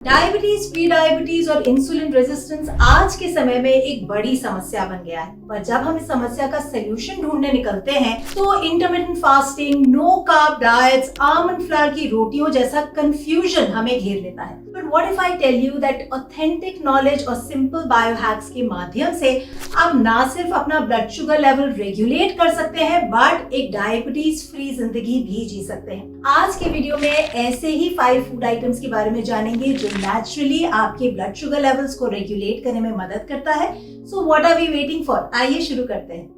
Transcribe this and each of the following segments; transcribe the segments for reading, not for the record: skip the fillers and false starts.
Diabetes, pre diabetes और insulin resistance आज के समय में एक बड़ी समस्या बन गया है। पर जब हम इस समस्या का सलूशन ढूंढने निकलते हैं तो intermittent fasting, no carb diets, almond flour की रोटियों जैसा कंफ्यूजन हमें घेर लेता है। But what if I tell you that authentic knowledge और सिंपल बायोहैक्स के माध्यम से आप ना सिर्फ अपना ब्लड शुगर लेवल रेगुलेट कर सकते हैं बट एक डायबिटीज फ्री जिंदगी भी जी सकते हैं। आज के वीडियो में ऐसे ही 5 फूड आइटम्स के बारे में जानेंगे जो नेचुरली आपके ब्लड शुगर लेवल्स को रेगुलेट करने में मदद करता है। So what are we waiting for? आइए शुरू करते हैं।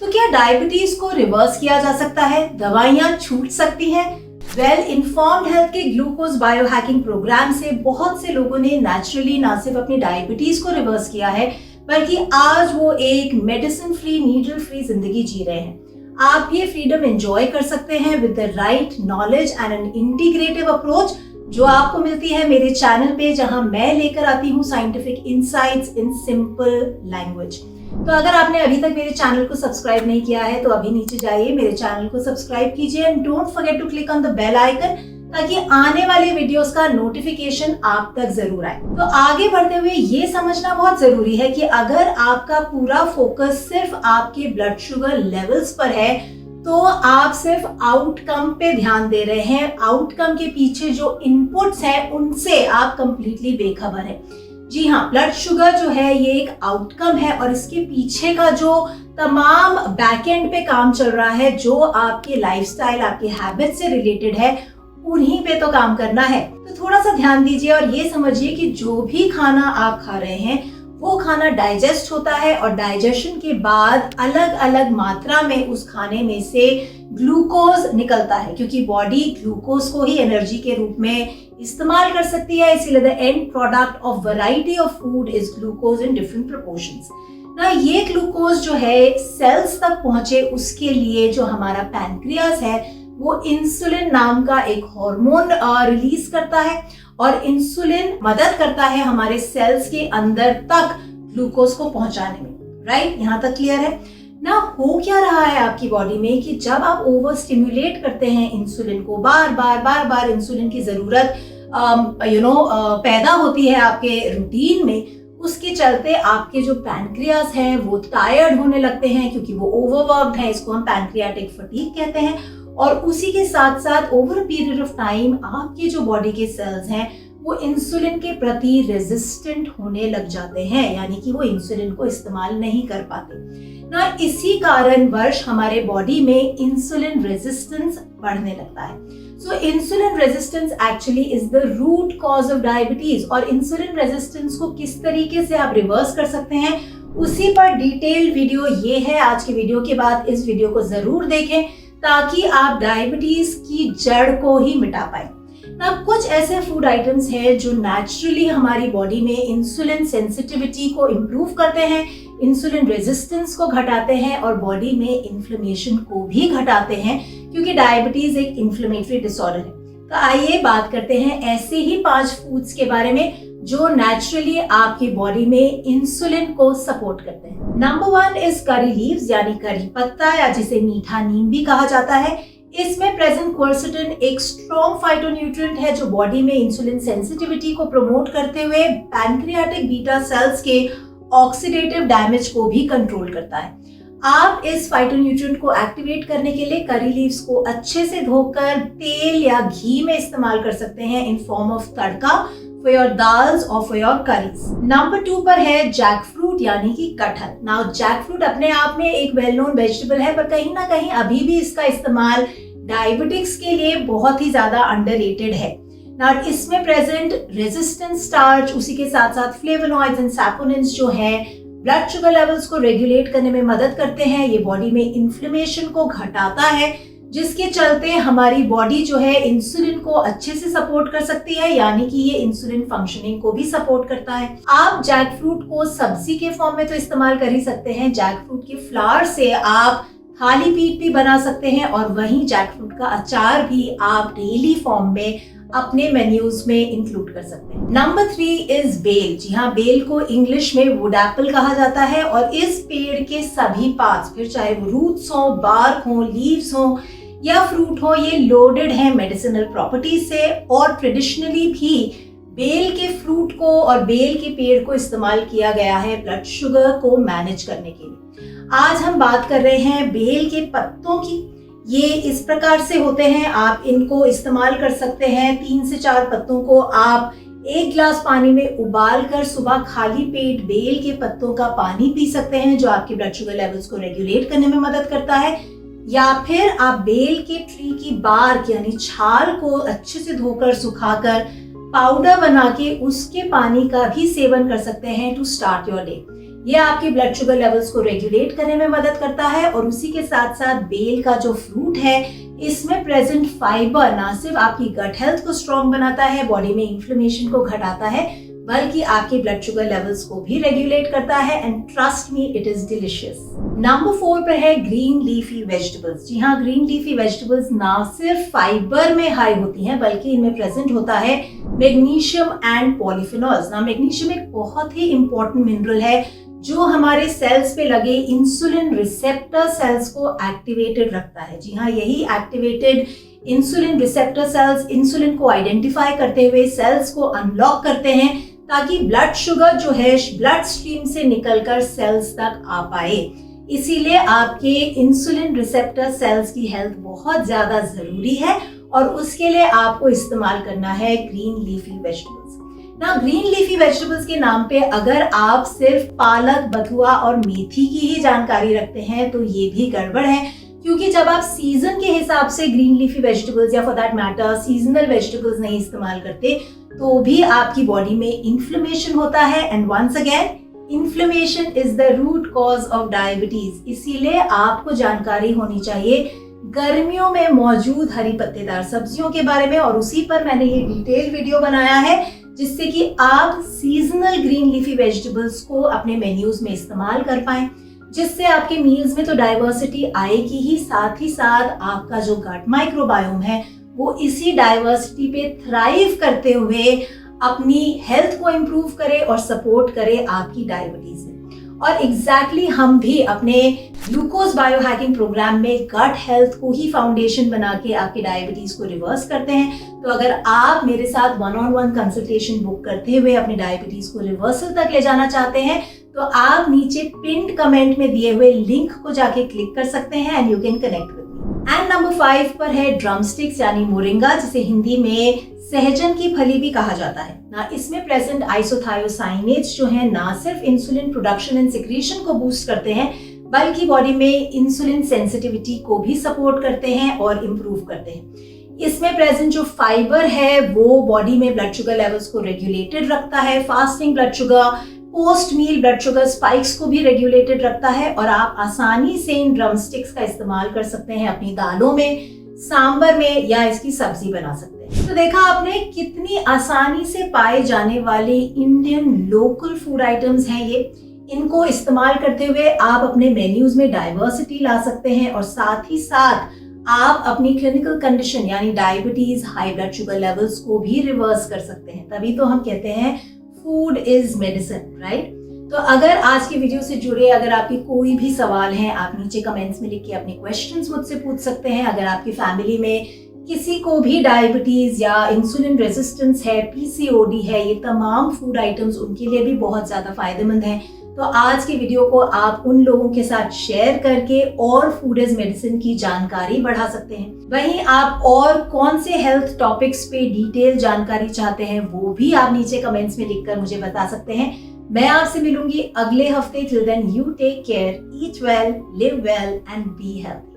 तो क्या डायबिटीज को रिवर्स किया जा सकता है? दवाइयां छूट सकती हैं? वेल इन्फॉर्म्ड हेल्थ के ग्लूकोज बायोहैकिंग प्रोग्राम से बहुत से लोगों ने नेचुरली ना सिर्फ अपनी डायबिटीज को रिवर्स किया है बल्कि आज वो एक मेडिसिन फ्री, नीडल फ्री जिंदगी जी रहे हैं। आप ये फ्रीडम एंजॉय कर सकते हैं with the right knowledge and an integrative approach जो आपको मिलती है मेरे चैनल पे, जहां मैं लेकर आती हूँ scientific insights in simple language. तो अगर आपने अभी तक मेरे चैनल को सब्सक्राइब नहीं किया है तो अभी नीचे जाइए, मेरे चैनल को सब्सक्राइब कीजिए and don't forget to click on the bell icon ताकि आने वाले वीडियोस का नोटिफिकेशन आप तक जरूर आए। तो आगे बढ़ते हुए ये समझना बहुत जरूरी है कि अगर आपका पूरा फोकस सिर्फ आपके ब्लड शुगर लेवल्स पर है तो आप सिर्फ आउटकम पे ध्यान दे रहे हैं। आउटकम के पीछे जो इनपुट्स हैं उनसे आप कंप्लीटली बेखबर हैं। जी हाँ, ब्लड शुगर जो है ये एक आउटकम है और इसके पीछे का जो तमाम बैकएंड पे काम चल रहा है, जो आपके लाइफस्टाइल, आपके हैबिट से रिलेटेड है, उन्हीं पे तो काम करना है। तो थोड़ा सा ध्यान दीजिए और ये समझिए कि जो भी खाना आप खा रहे हैं वो खाना डाइजेस्ट होता है और डाइजेशन के बाद अलग अलग मात्रा में उस खाने में से ग्लूकोज निकलता है, क्योंकि बॉडी ग्लूकोज को ही एनर्जी के रूप में इस्तेमाल कर सकती है। इसीलिए the end product of variety of food is glucose in different proportions. ना ये ग्लूकोज जो है सेल्स तक पहुंचे उसके लिए जो हमारा पैनक्रियास है वो इंसुलिन नाम का एक हार्मोन रिलीज करता है और इंसुलिन मदद करता है हमारे सेल्स के अंदर तक ग्लूकोज को पहुंचाने में। राइट, यहाँ तक क्लियर है ना? हो क्या रहा है आपकी बॉडी में कि जब आप ओवर स्टिम्युलेट करते हैं इंसुलिन को, बार बार इंसुलिन की जरूरत पैदा होती है आपके रूटीन में, उसके चलते आपके जो पैनक्रियास हैं वो टायर्ड होने लगते हैं क्योंकि वो ओवरवर्क्ड है। इसको हम पैनक्रियाटिक फटीग कहते हैं। और उसी के साथ साथ over a period of time आपके जो बॉडी के सेल्स हैं वो इंसुलिन के प्रति रेजिस्टेंट होने लग जाते हैं, यानी कि वो इंसुलिन को इस्तेमाल नहीं कर पाते ना। इसी कारणवश हमारे बॉडी में इंसुलिन रेजिस्टेंस बढ़ने लगता है। So insulin resistance actually is the root cause of diabetes. और इंसुलिन रेजिस्टेंस को किस तरीके से आप रिवर्स कर सकते हैं उसी पर डिटेल्ड वीडियो ये है। आज के वीडियो के बाद इस वीडियो को जरूर देखें ताकि आप डायबिटीज की जड़ को ही मिटा पाए। ना कुछ ऐसे फूड आइटम्स हैं जो नेचुरली हमारी बॉडी में इंसुलिन सेंसिटिविटी को इम्प्रूव करते हैं, इंसुलिन रेजिस्टेंस को घटाते हैं और बॉडी में इन्फ्लेमेशन को भी घटाते हैं, क्योंकि डायबिटीज एक इन्फ्लेमेटरी डिसऑर्डर है। तो आइए बात करते हैं ऐसे ही 5 फूड्स के बारे में जो नेचुरली आपकी बॉडी में इंसुलिन को सपोर्ट करते हैं। नंबर 1 इज करी लीव्स, यानी करी पत्ता या जिसे मीठा नीम भी कहा जाता है। इसमें प्रेजेंट क्वर्सेटिन एक स्ट्रॉन्ग फाइटोन्यूट्रिएंट है जो बॉडी में इंसुलिन सेंसिटिविटी को प्रमोट करते हुए पैनक्रियाटिक बीटा सेल्स के ऑक्सीडेटिव डैमेज को भी कंट्रोल करता है। आप इस फाइटोन्यूट्रिएंट को एक्टिवेट करने के लिए करी लीव्स को अच्छे से धोकर तेल या घी में इस्तेमाल कर सकते हैं in form of tadka for your dals or for your curries। Number 2 पर है जैक फ्रूट यानी कि कटहल। नाउ जैक फ्रूट अपने आप में एक वेल नोन वेजिटेबल है, पर कहीं ना कहीं अभी भी इसका इस्तेमाल डायबिटिक्स के लिए बहुत ही ज्यादा अंडररेटेड है। नाउ इसमें प्रेजेंट रेजिस्टेंट स्टार्च, उसी के साथ साथ फ्लेवोनॉइड्स एंड सैपोनिन्स जो है ब्लड शुगर लेवल्स को रेगुलेट करने में मदद करते हैं। ये बॉडी में इन्फ्लेमेशन को घटाता है, जिसके चलते हमारी बॉडी जो है इंसुलिन को अच्छे से सपोर्ट कर सकती है, यानी कि ये इंसुलिन फंक्शनिंग को भी सपोर्ट करता है। आप जैक फ्रूट को सब्जी के फॉर्म में तो इस्तेमाल कर ही सकते हैं, जैक फ्रूट के फ्लावर से आप थाली पीठ भी बना सकते हैं और वहीं जैक फ्रूट का अचार भी आप डेली फॉर्म में अपने मेन्यूज में इंक्लूड कर सकते हैं। Number 3 is bell. जी हाँ, बेल को इंग्लिश में वुड एप्पल कहा जाता है और इस पेड़ के सभी पार्ट्स, फिर चाहे वो रूट्स हो, बार्क हो, लीव्स हो या फ्रूट हो, ये लोडेड है मेडिसिनल प्रॉपर्टीज से और ट्रेडिशनली भी बेल के फ्रूट को और बेल के पेड़ को इस्तेमाल किया गया है ब्लड शुगर को मैनेज करने के लिए। आज हम बात कर रहे हैं बेल के पत्तों की। ये इस प्रकार से होते हैं, आप इनको इस्तेमाल कर सकते हैं। 3 से 4 पत्तों को आप 1 गिलास पानी में उबाल कर सुबह खाली पेट बेल के पत्तों का पानी पी सकते हैं, जो आपके ब्लड शुगर लेवल्स को रेगुलेट करने में मदद करता है। या फिर आप बेल के ट्री की बार्क यानी छाल को अच्छे से धोकर सुखाकर पाउडर बना के उसके पानी का भी सेवन कर सकते हैं टू स्टार्ट योर डे। ये आपके ब्लड शुगर लेवल्स को रेगुलेट करने में मदद करता है। और उसी के साथ साथ बेल का जो फ्रूट है, इसमें प्रेजेंट फाइबर ना सिर्फ आपकी गट हेल्थ को स्ट्रॉन्ग बनाता है, बॉडी में इन्फ्लेमेशन को घटाता है, बल्कि आपके ब्लड शुगर लेवल्स को भी रेगुलेट करता है। And trust me, it is delicious. Number 4 पर है ग्रीन लीफी वेजिटेबल्स। जी हाँ, ग्रीन लीफी वेजिटेबल्स ना सिर्फ फाइबर में हाई होती हैं, बल्कि इनमें प्रेजेंट होता है मैग्नीशियम एंड पॉलीफिनॉल्स। ना मैग्नीशियम एक बहुत ही इंपॉर्टेंट मिनरल है जो हमारे सेल्स पे लगे इंसुलिन रिसेप्टर सेल्स को एक्टिवेटेड रखता है। जी हाँ, यही activated insulin receptor cells insulin को आइडेंटिफाई करते हुए सेल्स को अनलॉक करते हैं, ताकि ब्लड शुगर जो है ब्लड स्ट्रीम से निकलकर सेल्स तक आ पाए। इसीलिए आपके इंसुलिन रिसेप्टर सेल्स की हेल्थ बहुत ज्यादा जरूरी है और उसके लिए आपको इस्तेमाल करना है ग्रीन लीफी वेजिटेबल्स। ना ग्रीन लीफी वेजिटेबल्स के नाम पे अगर आप सिर्फ पालक, बथुआ और मेथी की ही जानकारी रखते हैं तो ये भी गड़बड़ है, क्योंकि जब आप सीजन के हिसाब से ग्रीन लीफी वेजिटेबल्स या for that matter seasonal vegetables नहीं इस्तेमाल करते तो भी आपकी बॉडी में इन्फ्लेमेशन होता है। And once again, inflammation is the root cause of diabetes. इसीलिए आपको जानकारी होनी चाहिए गर्मियों में मौजूद हरी पत्तेदार सब्जियों के बारे में, और उसी पर मैंने ये डिटेल वीडियो बनाया है जिससे कि आप सीजनल ग्रीन लीफी वेजिटेबल्स को अपने मेन्यूज में इस्तेमाल कर पाएं, जिससे आपके मील्स में तो डाइवर्सिटी आएगी ही, साथ ही साथ आपका जो गट माइक्रोबायोम है वो इसी डाइवर्सिटी पे थ्राइव करते हुए अपनी हेल्थ को इम्प्रूव करे और सपोर्ट करे आपकी डायबिटीज में। और एग्जैक्टली हम भी अपने ग्लूकोज बायोहैकिंग प्रोग्राम में गट हेल्थ को ही फाउंडेशन बना के आपके डायबिटीज को रिवर्स करते हैं। तो अगर आप मेरे साथ 1-on-1 कंसल्टेशन बुक करते हुए अपने डायबिटीज को रिवर्सल तक ले जाना चाहते हैं तो आप नीचे पिन्ड कमेंट में दिए हुए लिंक को जाके क्लिक कर सकते हैं and you can connect with me. And number 5 पर है ड्रमस्टिक्स यानी मोरिंगा, जिसे हिंदी में सहजन की फली भी कहा जाता है। ना इसमें प्रेजेंट आइसोथायोसाइनेट्स जो है ना सिर्फ इंसुलिन प्रोडक्शन एंड सिक्रीशन को बूस्ट करते हैं, बल्कि बॉडी में इंसुलिन सेंसिटिविटी को भी सपोर्ट करते हैं और इम्प्रूव करते हैं। इसमें प्रेजेंट जो फाइबर है वो बॉडी में ब्लड शुगर लेवल्स को रेगुलेटेड रखता है, फास्टिंग ब्लड शुगर, पोस्ट मील ब्लड शुगर स्पाइक्स को भी रेगुलेटेड रखता है। और आप आसानी से इन ड्रमस्टिक्स का इस्तेमाल कर सकते हैं अपनी दालों में, सांबर में, या इसकी सब्जी बना सकते हैं। तो देखा आपने कितनी आसानी से पाए जाने वाले इंडियन लोकल फूड आइटम्स हैं ये। इनको इस्तेमाल करते हुए आप अपने मेन्यूज में डाइवर्सिटी ला सकते हैं और साथ ही साथ आप अपनी क्लिनिकल कंडीशन यानी diabetes, high blood sugar levels को भी रिवर्स कर सकते हैं। तभी तो हम कहते हैं फूड इज मेडिसिन, राइट? तो अगर आज की वीडियो से जुड़े अगर आपके कोई भी सवाल हैं, आप नीचे कमेंट्स में लिख के अपने क्वेश्चंस मुझसे पूछ सकते हैं। अगर आपकी फैमिली में किसी को भी डायबिटीज या इंसुलिन रेजिस्टेंस है, पीसीओडी है, ये तमाम फूड आइटम्स उनके लिए भी बहुत ज्यादा फायदेमंद हैं। तो आज की वीडियो को आप उन लोगों के साथ शेयर करके और फूड इज मेडिसिन की जानकारी बढ़ा सकते हैं। वहीं आप और कौन से हेल्थ टॉपिक्स पे डिटेल जानकारी चाहते हैं वो भी आप नीचे कमेंट्स में लिखकर मुझे बता सकते हैं। मैं आपसे मिलूंगी अगले हफ्ते। Till then you take care, eat well, live well and be healthy.